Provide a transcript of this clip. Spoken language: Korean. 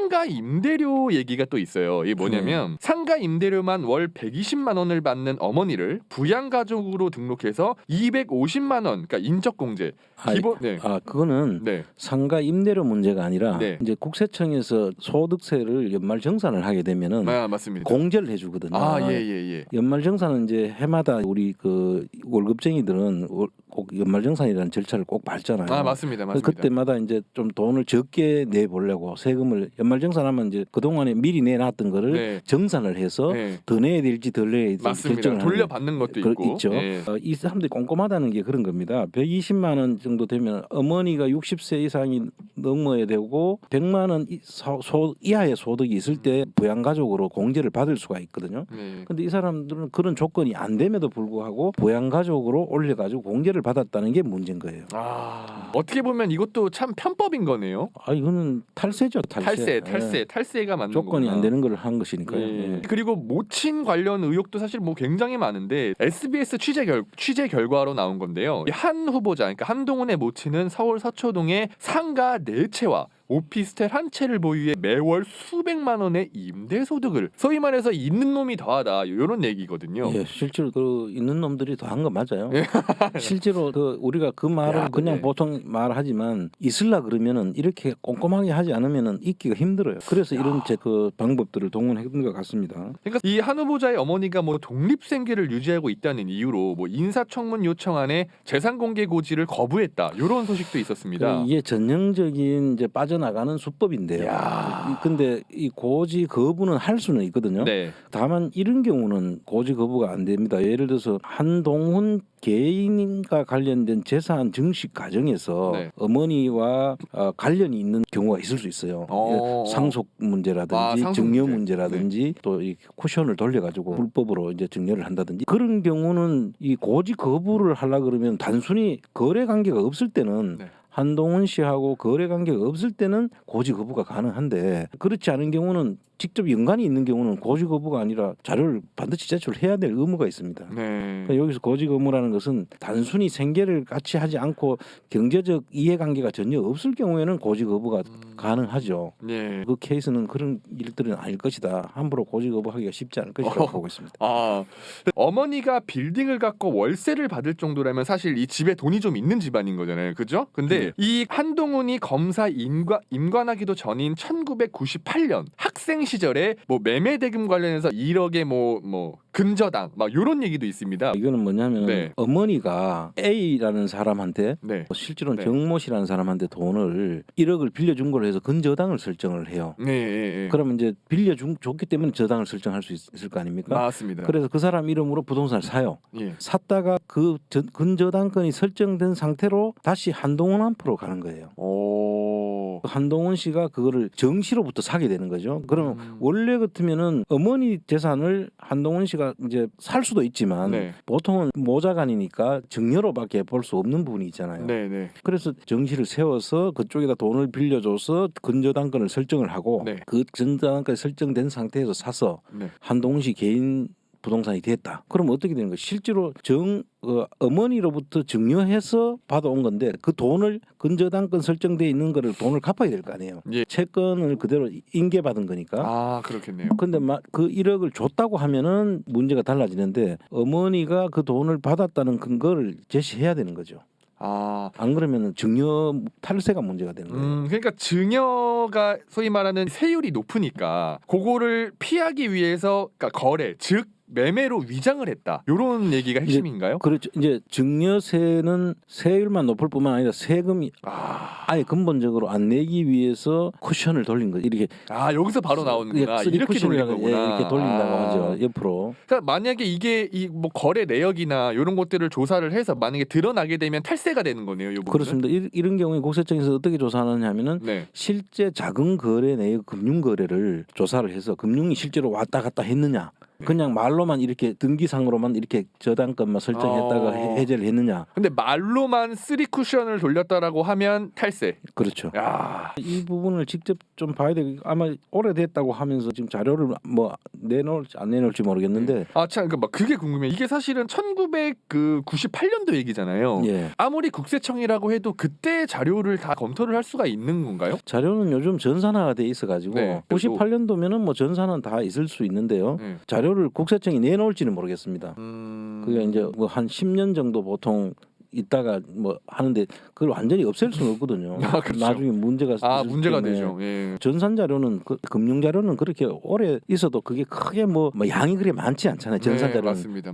상가 임대료 얘기가 또 있어요. 이게 뭐냐면 상가 임대료만 월 120만 원을 받는 어머니를 부양가족으로 등록해서 250만 원, 그러니까 인적공제 기본. 네. 그거는 네. 상가 임대료 문제가 아니라 네. 이제 국세청에서 소득세를 연말 정산을 하게 되면은 맞습니다. 공제를 해주거든요. 예. 연말 정산은 이제 해마다 우리 그 월급쟁이들은 꼭 연말 정산이라는 절차를 꼭 밟잖아요. 맞습니다. 그때마다 이제 좀 돈을 적게 내 보려고 세금을 연말 정산하면 이제 그 동안에 미리 내놨던 거를 정산을 해서 더 내야 될지 덜 내야 될지 결정을 돌려받는 것도 있죠. 이 사람들이 꼼꼼하다는 게 그런 겁니다. 120만 원 정도 되면 어머니가 60세 이상이 넘어야 되고 100만 원 이하의 소득이 있을 때 부양가족으로 공제를 받을 수가 있거든요. 근데 이 사람들은 그런 조건이 안 됨에도 불구하고 부양가족으로 올려가지고 공제를 받았다는 게 문제인 거예요. 어떻게 보면 이것도 참 편법인 거네요. 이거는 탈세죠. 탈세가 맞는 조건이 안 되는 걸 한 것이니까요. 그리고 모친 관련 의혹도 사실 뭐 굉장히 많은데 SBS 취재 결과로 나온 건데요. 한 후보자, 그러니까 한동훈의 모친은 서울 서초동에 상가 4채와 오피스텔 한 채를 보유해 매월 수백만 원의 임대 소득을, 소위 말해서 있는 놈이 더하다, 이런 얘기거든요. 실제로 그 있는 놈들이 더한 거 맞아요. 실제로 그 우리가 그 말을 그냥 보통 말하지만 있을라 그러면은 이렇게 꼼꼼하게 하지 않으면은 있기가 힘들어요. 그래서 이런 그 방법들을 동원했던 것 같습니다. 그러니까 이 한 후보자의 어머니가 뭐 독립생계를 유지하고 있다는 이유로 뭐 인사청문 요청안에 재산 공개 고지를 거부했다, 이런 소식도 있었습니다. 이게 전형적인 이제 빠져나가는 수법인데요. 근데 이 고지 거부는 할 수는 있거든요. 다만 이런 경우는 고지 거부가 안 됩니다. 예를 들어서 한동훈 개인과 관련된 재산 증식 과정에서 어머니와 관련이 있는 경우가 있을 수 있어요. 상속 문제라든지 증여 문제라든지 또 이 쿠션을 돌려가지고 불법으로 이제 증여를 한다든지, 그런 경우는 이 고지 거부를 하려 그러면 단순히 거래 관계가 없을 때는 한동훈 씨하고 거래 관계가 없을 때는 고지 거부가 가능한데, 그렇지 않은 경우는 직접 연관이 있는 경우는 고지 거부가 아니라 자료를 반드시 제출을 해야 될 의무가 있습니다. 그러니까 여기서 고지 거부라는 것은 단순히 생계를 같이 하지 않고 경제적 이해관계가 전혀 없을 경우에는 고지 거부가 가능하죠. 그 케이스는 그런 일들은 아닐 것이다. 함부로 고지 거부하기가 쉽지 않을 것이라고 보고 있습니다. 어머니가 빌딩을 갖고 월세를 받을 정도라면 사실 이 집에 돈이 좀 있는 집안인 거잖아요, 그죠? 근데 이 한동훈이 검사 임관하기도 전인 1998년 학생 시절에 뭐 매매 대금 관련해서 1억의 뭐 근저당 막 이런 얘기도 있습니다. 이거는 뭐냐면 어머니가 A라는 사람한테 실제로는 정모 씨라는 사람한테 돈을 1억을 빌려준 걸로 해서 근저당을 설정을 해요. 그러면 이제 빌려줬기 때문에 저당을 설정할 수 있을 거 아닙니까? 맞습니다. 그래서 그 사람 이름으로 부동산을 사요. 샀다가 그 근저당권이 설정된 상태로 다시 한동훈한테로 가는 거예요. 한동훈 씨가 그거를 정시로부터 사게 되는 거죠. 그러면 원래 같으면은 어머니 재산을 한동훈 씨가 이제 살 수도 있지만 보통은 모자간이니까 증여로밖에 볼 수 없는 부분이 있잖아요. 그래서 정시를 세워서 그쪽에다 돈을 빌려줘서 근저당권을 설정을 하고 그 근저당권이 설정된 상태에서 사서 한동훈 씨 개인 부동산이 됐다. 그럼 어떻게 되는 거예요? 실제로 어머니로부터 증여해서 받아온 건데 그 돈을 근저당권 설정돼 있는 거를 돈을 갚아야 될 거 아니에요. 채권을 그대로 인계받은 거니까. 그렇겠네요. 근데 그 1억을 줬다고 하면은 문제가 달라지는데 어머니가 그 돈을 받았다는 근거를 제시해야 되는 거죠. 안 그러면은 증여 탈세가 문제가 되는 거예요. 그러니까 증여가 소위 말하는 세율이 높으니까 그거를 피하기 위해서, 그러니까 거래, 즉 매매로 위장을 했다, 이런 얘기가 핵심인가요? 그렇죠. 이제 증여세는 세율만 높을 뿐만 아니라 세금이 아예 근본적으로 안 내기 위해서 쿠션을 돌린 거죠. 이렇게 여기서 바로 나오는구나. 이렇게 돌린 거구나. 이렇게 돌린다고 하죠. 옆으로. 그러니까 만약에 이게 이 뭐 거래 내역이나 이런 것들을 조사를 해서 만약에 드러나게 되면 탈세가 되는 거네요. 이 부분은? 그렇습니다. 이런 경우에 국세청에서 어떻게 조사하느냐면은 실제 자금 거래 내역 금융 거래를 조사를 해서 금융이 실제로 왔다 갔다 했느냐. 그냥 말로만 이렇게 등기상으로만 이렇게 저당권만 설정했다가 해제를 했느냐. 근데 말로만 3 쿠션을 돌렸다라고 하면 탈세. 그렇죠. 야. 이 부분을 직접 좀 봐야 되고 아마 오래됐다고 하면서 지금 자료를 뭐 내놓을지 안 내놓을지 모르겠는데. 참 그러니까 막 그게 궁금해. 이게 사실은 1998년도 얘기잖아요. 예. 아무리 국세청이라고 해도 그때 자료를 다 검토를 할 수가 있는 건가요? 자료는 요즘 전산화가 돼 있어가지고 네, 98년도면은 뭐 전산은 다 있을 수 있는데요. 자료를 국세청이 내놓을지는 모르겠습니다. 그게 이제 뭐 한 10년 정도 보통 있다가 뭐 하는데 그걸 완전히 없앨 수는 없거든요. 그렇죠. 나중에 문제가 문제가 때문에. 되죠. 예. 전산 자료는 금융 자료는 그렇게 오래 있어도 그게 크게 뭐 양이 그렇게 많지 않잖아요. 전산 네, 자료는. 맞습니다.